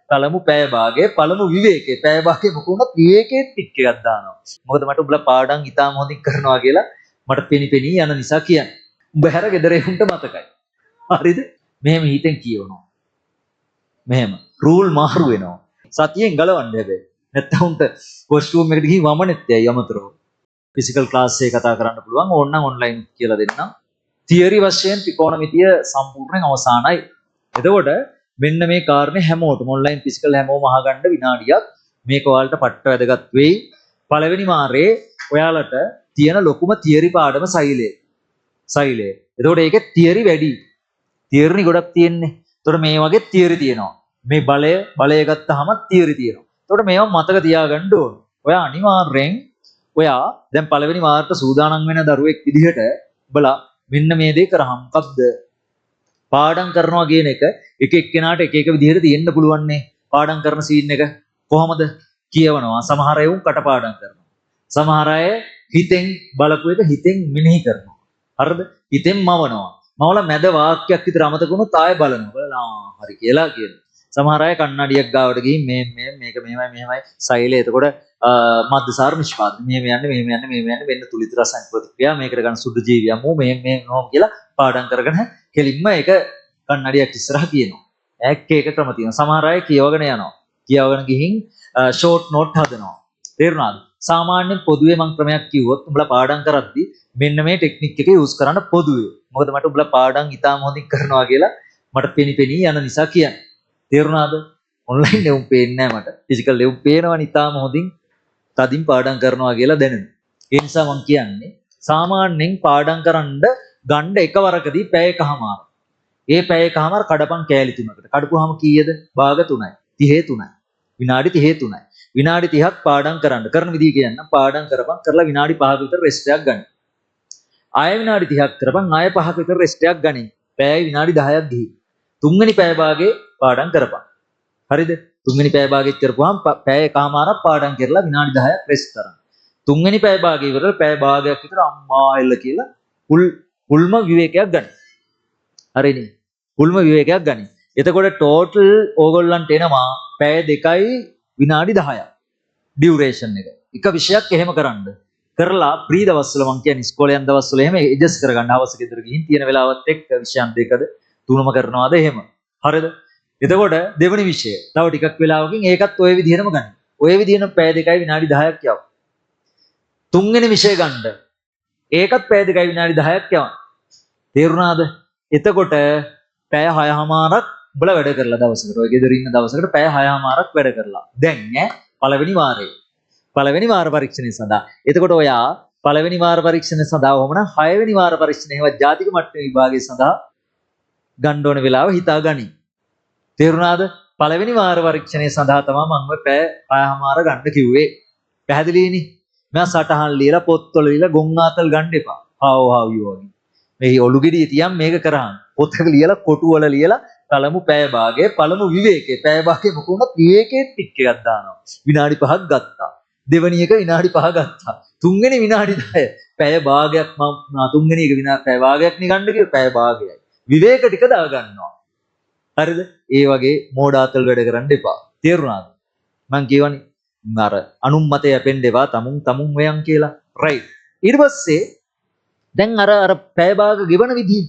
පළමු පැය භාගයේ පළමු විවේකයේ පැය භාගයේ මොකුණත් විවේකයේ ටික එකක් දානවා. මොකද මට උඹලා පාඩම් ඉතාම හොඳින් කරනවා කියලා මට පෙනි යන නිසා කියන්නේ. උඹ හැර ගෙදර එහුන්ට මතකයි. හරිද? මෙහෙම හිතෙන් කියවනවා. මෙහෙම රූල් මාරු වෙනවා. සතියෙන් ගලවන්න හැබැයි. නැත්තම් උන්ට කොස්ටියුම් එකට ගිහින් වමනෙත් යයි අමතරව. ෆිසිකල් ක්ලාස් එක කතා කරන්න පුළුවන් ඕනනම් ඔන්ලයින් කියලා දෙන්නම්. තියරි වශයෙන් ත්‍රිකෝණමිතිය සම්පූර්ණයෙන් අවසానයි. එතකොට මෙන්න මේ කාරණේ හැමෝටම ඔන්ලයින් ෆිසිකල් හැමෝම අහගන්න විනාඩියක් මේක ඔයාලට පට්ට වැදගත් වෙයි. පළවෙනි මාරේ ඔයාලට තියෙන ලොකුම තියරි පාඩම සෛලය. එතකොට ඒකේ තියරි වැඩි. තියරි ගොඩක් තියෙන්නේ. එතකොට මේ වගේ තියරි තියෙනවා. මේ බලය ගත්තාම තියරි තියෙනවා. එතකොට මේවා මතක තියාගන්න ඕන. ඔයා අනිවාර්යෙන් ඔයා දැන් පළවෙනි වාරට සූදානම් වෙන දරුවෙක් විදිහට බලා මෙන්න මේ දේ කරාම මොකද්ද? පාඩම් කරනවා කියන එක එක එක්කෙනාට එක විදිහට තියෙන්න පුළුවන් නේ. පාඩම් කරන සීන් එක කොහමද කියවනවා? සමහර අය උන් කටපාඩම් කරනවා. සමහර අය හිතෙන් බලපු එක හිතෙන් මෙනෙහි කරනවා. හරිද? හිතෙන් මවනවා. මවලා මැද වාක්‍යයක් විතර අමතක වුණොත් ආයෙ බලනවා. බලලා හරි කියලා කියනවා. සමහර අය කන්නඩියක් ගාවට ගිහින් මේක මෙහෙමයි සෛලය. එතකොට මද්දසාර නිෂ්පාදනය මෙහෙම යන්නේ වෙන්න තුලිත රසායනික ප්‍රතික්‍රියා මේකට ගන්න සුදු ජීවියම් මොහොම කියලා පාඩම් කරගෙන කෙලින්ම ඒක කන්නඩියක් ඉස්සරහා කියනවා. එක ක්‍රම තියෙනවා. සමහර අය කියවගෙන යනවා. කියවගෙන ගිහින් ෂෝට් නෝට් හදනවා. තේරුණාද? සාමාන්‍යයෙන් පොදුවේ මම ක්‍රමයක් කිව්වොත් උඹලා පාඩම් කරද්දී මෙන්න මේ ටෙක්නික් එක යූස් කරන්න පොදුවේ. මොකද මට උඹලා පාඩම් ඉතාම හොඳින් කරනවා කියලා මට පෙනි යන නිසා කියන්නේ. තේරුණාද? ඔන්ලයින් නෙවුම් පේන්නේ නැහැ මට. ෆිසිකල් නෙවුම් පේනවනේ ඉතාම හොඳින් තදින් පාඩම් කරනවා කියලා දැනෙනවා. ඒ නිසා මම කියන්නේ සාමාන්‍යයෙන් පාඩම් කරන්න ගන්න එකවරකදී පැය එකමාර. ඒ පැය එකමාර කඩපන් කෑලි 3කට. කඩපුවාම කීයද? භාග 3යි. 33යි. විනාඩි 33යි. විනාඩි 30ක් පාඩම් කරන විදිහ කියන්න පාඩම් කරපන් කරලා විනාඩි 5ක විතර රෙස්ට් එකක් ගන්න. ආයෙ විනාඩි 30ක් කරපන් ආයෙ 5ක විතර රෙස්ට් එකක් ගනින්. පැය විනාඩි 10ක් ගිහින්. තුන්වෙනි පැය භාගයේ පාඩම් කරපන්. හරිද? තුන්වෙනි පැය භාගෙත් කරපුවාම පැය එකමාරක් පාඩම් කරලා විනාඩි 10ක් රෙස්ට් කරන්න. තුන්වෙනි පැය භාගය ඉවරලා පැය භාගයක් විතර අම්මා එල්ල කියලා පුල්ම විවේකයක් ගන්න. හරිනේ. පුල්ම විවේකයක් ගන්න. එතකොට ටෝටල් ඕගොල්ලන්ට එනවා පැය 2යි විනාඩි 10ක් ඩියුරේෂන් එක. එක විෂයක් එහෙම කරන්න. කරලා ප්‍රී දවස්වල මං කියන්නේ ඉස්කෝලේ යන දවස්වල එහෙම ඇඩ්ජස්ට් කරගන්න අවශ්‍ය ගෙදර ගිහින් තියෙන වෙලාවත් එක්ක විෂයන් දෙකද තුනම කරනවාද එහෙම. හරිද? එතකොට දෙවෙනි විෂය තව ටිකක් වෙලාවකින් ඒකත් ওই විදිහටම ගන්න. ওই විදිහටම පැය 2යි විනාඩි 10ක් යවන්න. තුන්වෙනි විෂය ගන්න. ඒකත් පැය 2යි විනාඩි 10ක් යවන්න. තේරුණාද? එතකොට පැය 6මාරක් උඹලා වැඩ කරලා දවසකට. ඔය ගෙදර ඉන්න දවසකට පැය 6මාරක් වැඩ කරලා. දැන් පළවෙනි වාරේ. පළවෙනි වාර පරීක්ෂණය සඳහා. එතකොට ඔයා පළවෙනි වාර පරීක්ෂණය සඳහා වමන 6 වෙනි වාර පරීක්ෂණය හෙවත් ජාතික මට්ටමේ විභාගය සඳහා ගන්න ඕන වෙලාව හිතා ගනි. තේරුණාද? පළවෙනි වාර පරීක්ෂණය සඳහා තමයි මම ඔය පැය 6මාර ගන්න කිව්වේ. පැහැදිලිනේ? මම සටහන් ලියලා පොත්වල ලියලා ගොන් ආතල් ගන්න එපා. how you වගේ. මේ ඔලු ගෙඩිය තියන් මේක කරාන්. පොතක ලියලා කොටු වල ලියලා පළමු පැය භාගයේ පළමු විවේකයේ පැය භාගයේ මොකුණත් විවේකයේ ටික එකක් දානවා. විනාඩි 5ක් ගත්තා. දෙවෙනි එක විනාඩි 5 ගත්තා. තුන්වෙනි විනාඩි 10 පැය භාගයක් මම තුන්වෙනි එක විනාඩි පැය භාගයක් නිකන්ද කියලා පැය භාගයයි. විවේක ටික දා ගන්නවා. හරිද? ඒ වගේ මෝඩාතල් වැඩ කරන්න එපා. තේරුණාද? මං කියවනේ අර අනුම්මතය යැපෙන්න එපා තමුන් වයන් කියලා. රයිට්. ඊට පස්සේ දැන් අර පැය භාග ගෙවන විදිය.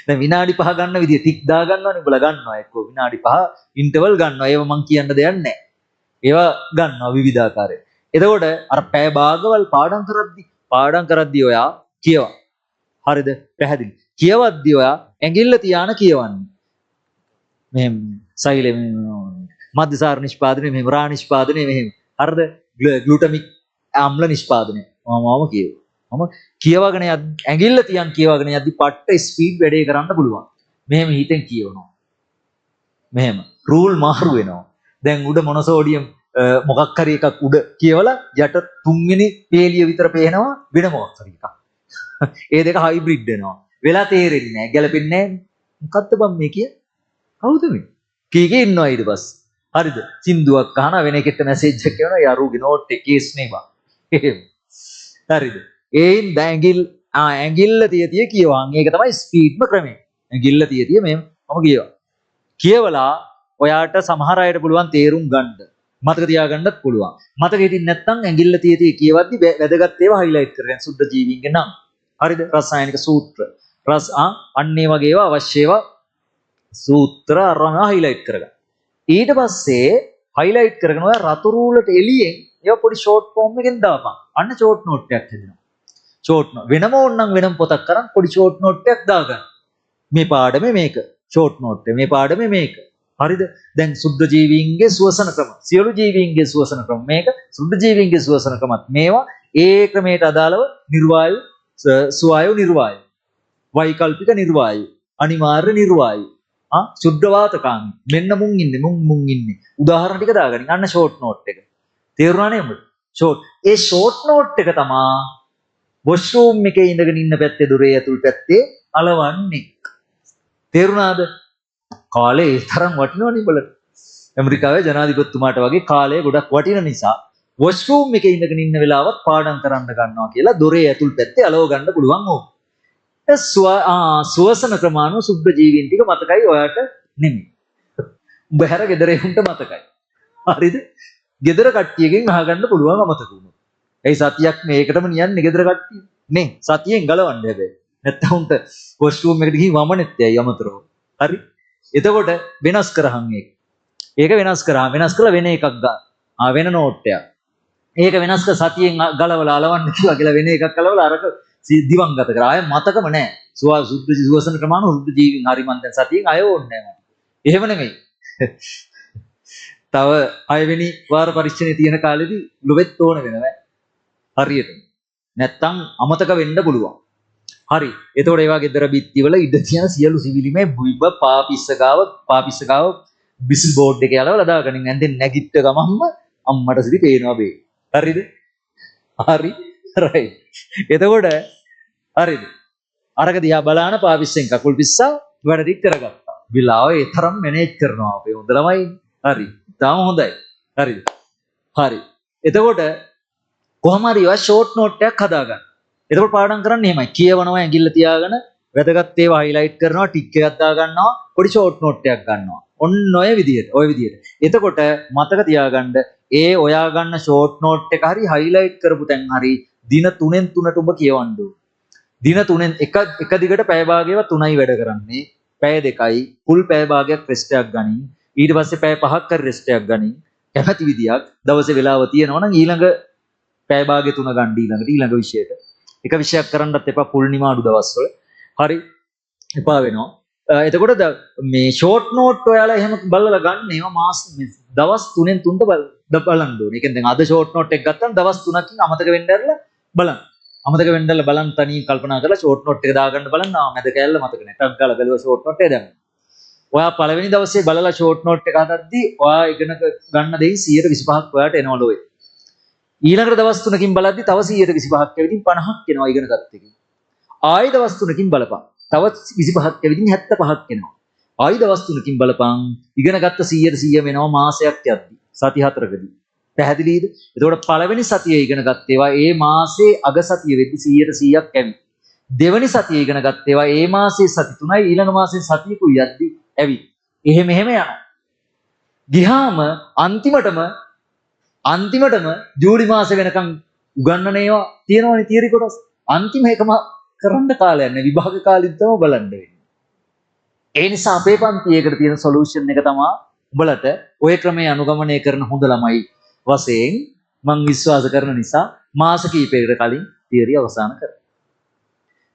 දැන් විනාඩි 5 ගන්න විදිය ටික් දා ගන්නවනේ උඹලා ගන්නවා එක්ක විනාඩි 5 ඉන්ටර්වල් ගන්නවා. ඒව මං කියන්න දෙයක් නැහැ. ඒවා ගන්නවා විවිධාකාරයෙන්. එතකොට අර පැය භාගවල පාඩම් කරද්දී ඔයා කියවන්න. හරිද? පැහැදිලි. කියවද්දී ඔයා ඇඟිල්ල තියාන කියවන්නේ. මෙහෙම සෛලෙ මද්දසාර නිෂ්පාදනය මෙහෙම රා නිෂ්පාදනය මෙහෙම. හරිද? ග්ලූටමික් ආම්ල නිෂ්පාදනය. මම කියුවා. මම කියවගෙන ඇඟිල්ල තියන් කියවගෙන යද්දි පට්ට ස්පීඩ් වැඩේ කරන්න පුළුවන්. මෙහෙම හිතෙන් කියවනවා. මෙහෙම රූල් මාරු වෙනවා. දැන් උඩ මොනසෝඩියම් මොකක් හරි එකක් උඩ කියවලා යට තුන්වෙනි පේලිය විතර පේනවා වෙන මොකක් හරි එකක්. ඒ දෙක හයිබ්‍රිඩ් වෙනවා. වෙලා තේරෙන්නේ නැහැ. ගැලපෙන්නේ නැහැ. මොකද්ද බම් මේ කිය? කවුද මේ? කීකේ ඉන්නවා ඊට පස්සේ. හරිද? සින්දුවක් අහන වෙන එකට මැසේජ් එකක් කරනවා යරුගේ නෝට් එකේ ස්නේ බා. එහෙම. හරිද? ඒයින් ඇඟිල්ල තිය කියවන්. ඒක තමයි ස්පීඩ්ම ක්‍රමය. ඇඟිල්ල තිය මෙහෙම මම කියවා. කියවලා ඔයාට සමහර අයට පුළුවන් තේරුම් ගන්න. මතක තියාගන්නත් පුළුවන්. මතක හිටින් නැත්නම් ඇඟිල්ල තියදී කියවද්දි වැදගත් ඒවා හයිලයිට් කරගෙන සුද්ධ ජීවීන්ගේ නම්. හරිද? රසායනික සූත්‍ර. අන්න ඒ වගේ ඒවා අවශ්‍ය ඒවා සූත්‍ර අරන් හයිලයිට් කරගන්න. ඊට පස්සේ හයිලයිට් කරගෙන ඔයා රතු රූලට එළියෙන් ඒවා පොඩි ෂෝට් ෆෝම් එකෙන් දාපන්. අන්න ෂෝට් නෝට් එකක් හැදෙනවා. ෂෝට් වෙනම ඕනනම් වෙනම පොතක් කරන් පොඩි ෂෝට් නෝට් එකක් දාගන්න. මේ පාඩමේ මේක. ෂෝට් නෝට් එක. මේ පාඩමේ මේක. හරිද? දැන් සුද්ධ ජීවීන්ගේ සුවසන ක්‍රම. සියලු ජීවීන්ගේ සුවසන ක්‍රම මේක. සුද්ධ ජීවීන්ගේ සුවසන ක්‍රමත් මේවා ඒ ක්‍රමයට අදාළව නිර්වායු, සුවායු නිර්වායු, වෛකල්පික නිර්වායු, අනිවාර්ය නිර්වායු, සුද්ධ වාතකාමී. මෙන්න මුන් ඉන්නේ. උදාහරණ ටික දාගනින්. අන්න ෂෝට් නෝට් එක. තේරුණානේ උඹට? ෂෝට්. ඒ ෂෝට් නෝට් එක තමයි වොෂ්රූම් එකේ ඉඳගෙන ඉන්න පැත්තේ දොරේ ඇතුල් පැත්තේ අලවන්නේ. තේරුණාද? කාලේ ඒ තරම් වටිනවනේ බලන්න. ඇමරිකාවේ ජනාධිපතිතුමාට වගේ කාලය ගොඩක් වටින නිසා වොෂ්රූම් එකේ ඉඳගෙන ඉන්න වෙලාවත් පාඩම් කරන්න ගන්නවා කියලා දොරේ ඇතුල් පැත්තේ අලව ගන්න පුළුවන් ඕක. සුවසන ක්‍රමාණු සුද්ධ ජීවීන් ටික මතකයි ඔයාට නෙමෙයි. උඹ හැර ගෙදරේ උන්ට මතකයි. හරිද? ගෙදර කට්ටියගෙන් අහගන්න පුළුවන් අමතක වුණොත්. ඒ සතියක් මේකටම නියන්නේ ගෙදර කට්ටිය. නේ සතියෙන් ගලවන්න හැබැයි. නැත්තම් උන්ට වොෂ්රූම් එකට ගිහින් වමනෙත් යයි අමතරව. හරි? එතකොට වෙනස් කරහන් ඒක. ඒක වෙනස් කරා. වෙනස් කළා වෙන එකක් ගන්න. වෙන නෝට් එකක්. ඒක වෙනස් කර සතියෙන් ගලවලා අලවන්න කිව්වා කියලා වෙන එකක් ගලවලා අරක දිවංගත කරා. ආය මතකම නැහැ. සුද්ධ සුවසන ක්‍රමාණු සුද්ධ ජීවීන් හරි මන් දැන් සතියෙන් අය ඕන්නේ නැහැ මට. එහෙම නෙමෙයි. තව 6 වෙනි වාර පරීක්ෂණේ තියෙන කාලෙදී ලොවෙත් ඕන වෙනවා. හරියට. නැත්තම් අමතක වෙන්න පුළුවන්. හරි. එතකොට ඒවා ගෙදර බිත්තිවල ඉඳ තියෙන සියලු සිවිලිමේ බුයිබ පාපිස්සගාව බිසිල් බෝඩ් එකේ යලවලා දාගනින් ඇඳෙන් නැගිට ගමන්ම අම්මට සිරි පේනවා බේ. හරිද? හරි. රයිට්. එතකොට හරිද? අරක දිහා බලාන පාපිස්සෙන් කකුල් පිස්සා වැඩ ටික කරගත්තා. විලාව ඒ තරම් මැනේජ් කරනවා අපේ හොඳ ළමයි. හරි. තාම හොඳයි. හරිද? හරි. එතකොට කොහොම හරි ඔය ෂෝට් නෝට් එකක් හදාගන්න. එතකොට පාඩම් කරන්නේ එහෙමයි. කියවනවා ඇඟිල්ල තියාගෙන වැදගත් ඒවා හයිලයිට් කරනවා, ටික් එකක් දා ගන්නවා, පොඩි ෂෝට් නෝට් එකක් ගන්නවා. ඔන්න ඔය විදියට. එතකොට මතක තියාගන්න ඒ ඔයා ගන්න ෂෝට් නෝට් එක හරි හයිලයිට් කරපු තැන් හරි දින 3න් 3ට ඔබ කියවන්න ඕන. දින 3න් එක දිගට පැය භාගයව 3යි වැඩ කරන්නේ. පැය 2යි ෆුල් පැය භාගයක් රෙස්ට් එකක් ගනින්. ඊට පස්සේ පැය 5ක් කර රෙස්ට් එකක් ගනින්. කැමැති විදියක් දවසේ වෙලාව තියෙනවා නම් ඊළඟ පැය භාගය 3 ගන්න ඊළඟ විෂයට. එක විෂයක් කරන්නත් එපා පුල් නිමාඩු දවස්වල. හරි එපා වෙනවා. එතකොට මේ ෂෝට් නෝට් ඔයාලා එහෙම බලලා ගන්න ඒවා දවස් 3න් 3ට බලන්න ඕනේ. ඒ කියන්නේ දැන් අද ෂෝට් නෝට් එක ගත්තම දවස් 3කින් අමතක වෙන්න ඇරලා බලන්න. අමතක වෙන්නලා බලන්න තනියෙන් කල්පනා කරලා ෂෝට් නෝට් එක දාගන්න බලන්න. මැද කැල්ල මතක නැහැ. ටක් ගාලා බැලුවා ෂෝට් නෝට් එක දැම්ම. ඔයා පළවෙනි දවසේ බලලා ෂෝට් නෝට් එක හදද්දී ඔයා ඉගෙන ගන්න දෙයින් 125ක් ඔයාට එනවලු ඔය. ඊළඟට දවස් 3කින් බලද්දී තව 125ක් ඇවිදින් 50ක් එනවා ඉගෙන ගත්ත එකකින්. ආයි දවස් 3කින් බලපන්. තව 25ක් ඇවිදින් 75ක් එනවා. ආයි දවස් 3කින් බලපන්. ඉගෙන ගත්ත 100 වෙනවා මාසයක් යද්දි. සති 4කදී. පැහැදිලිද? එතකොට පළවෙනි සතියේ ඉගෙන ගත්ත ඒවා ඒ මාසේ අග සතිය වෙද්දි 100%ක් ඇවි. දෙවෙනි සතියේ ඉගෙන ගත්ත ඒවා ඒ මාසේ සති 3යි ඊළඟ මාසේ සතියකුයි යද්දි ඇවි. එහෙම යනවා. ගියාම අන්තිමටම ජූලි මාසේ වෙනකන් උගන්නන ඒවා තියෙනවනේ තියරි කොටස්. අන්තිම එකම කරන්න කාලයක් නැහැ. විභාග කාලෙත් තමයි බලන්න වෙන්නේ. ඒ නිසා අපේ පන්තියේකට තියෙන සොලියුෂන් එක තමයි උඹලට ওই ක්‍රමයේ අනුගමනය කරන හොඳ ළමයි වශයෙන් මම විශ්වාස කරන නිසා මාස කිහිපයකට කලින් තියරි අවසන් කරනවා.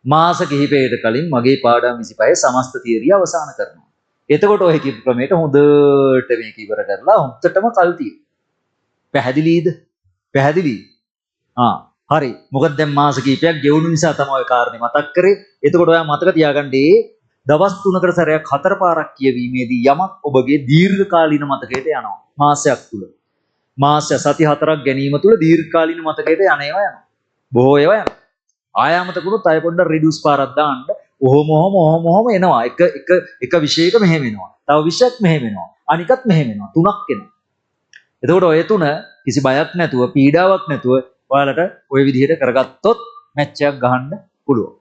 මාස කිහිපයකට කලින් මගේ පාඩම් 25 සමස්ත තියරි අවසන් කරනවා. එතකොට ඔය කිව්ව ක්‍රමයට හොඳට මේක ඉවර කරලා හොඳටම කල් තියෙනවා. පැහැදිලි? හරි. මොකද දැන් මාස කිහිපයක් ගෙවුණු නිසා තමයි ඔය කාරණේ මතක් කරේ. එතකොට ඔයා මතක තියාගන්නේ දවස් 3කට සැරයක් 4 පාරක් කියවීමේදී යමක් ඔබගේ දීර්ඝකාලීන මතකයට යනවා. මාසයක් තුල. සති 4ක් ගැනීම තුල දීර්ඝකාලීන මතකයට යනවා. බොහෝ ඒවා යනවා. ආයාමතකුණුත් අය පොඩ්ඩක් රිඩියුස් පාරක් දාන්න. ඔහොම එනවා. එක විෂයයක මෙහෙම එනවා. තව විෂයක් මෙහෙම එනවා. අනිකත් මෙහෙම එනවා. 3ක් එනවා. එතකොට ඔය 3 කිසි බයක් නැතුව පීඩාවක් නැතුව ඔයාලට ওই විදිහට කරගත්තොත් මැච් එකක් ගහන්න පුළුවන්.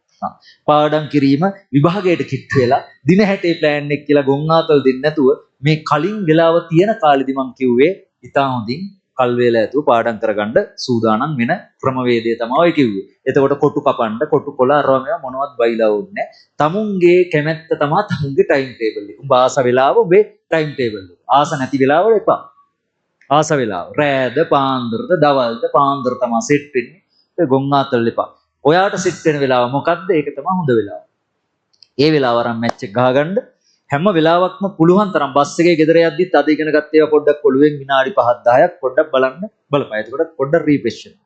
පාඩම් කිරීම විභාගයට කිට්ටු වෙලා දින 60 ප්ලෑන් එක කියලා ගොන් ආතල් දෙන්නේ නැතුව මේ කලින් වෙලාව තියෙන කාලෙදි මම කිව්වේ ඉතා හොඳින් කල් වේල ඇතුව පාඩම් කරගන්න සූදානම් වෙන ක්‍රමවේදය තමයි ඔය කිව්වේ. එතකොට කොටු කපන්න, කොටු කොළ අරවා මේවා මොනවත් බයිලා ඕනේ නැහැ. තමුන්ගේ කැමැත්ත තමයි තමුන්ගේ ටයිම් ටේබල් එක. උඹ ආස වෙලාව ඔබේ ටයිම් ටේබල් එක. ආස නැති වෙලාවල එපා. ආස වෙලාව. රෑද, පාන්දරද, දවල්ද, පාන්දර තමයි සෙට් වෙන්නේ. ඒ ගොන් ආතල් එපා. ඔයාට සෙට් වෙන වෙලාව මොකද්ද? ඒක තමයි හොඳ වෙලාව. ඒ වෙලාව අරන් මැච් එක ගහගන්න හැම වෙලාවක්ම පුළුවන් තරම් බස් එකේ ගෙදර යද්දිත් අද ඉගෙන ගත්ත ඒවා පොඩ්ඩක් ඔළුවෙන් විනාඩි 5-10ක් පොඩ්ඩක් බලන්න බලපන්. එතකොට පොඩ්ඩක් රීෆ්‍රෙෂ් වෙනවා.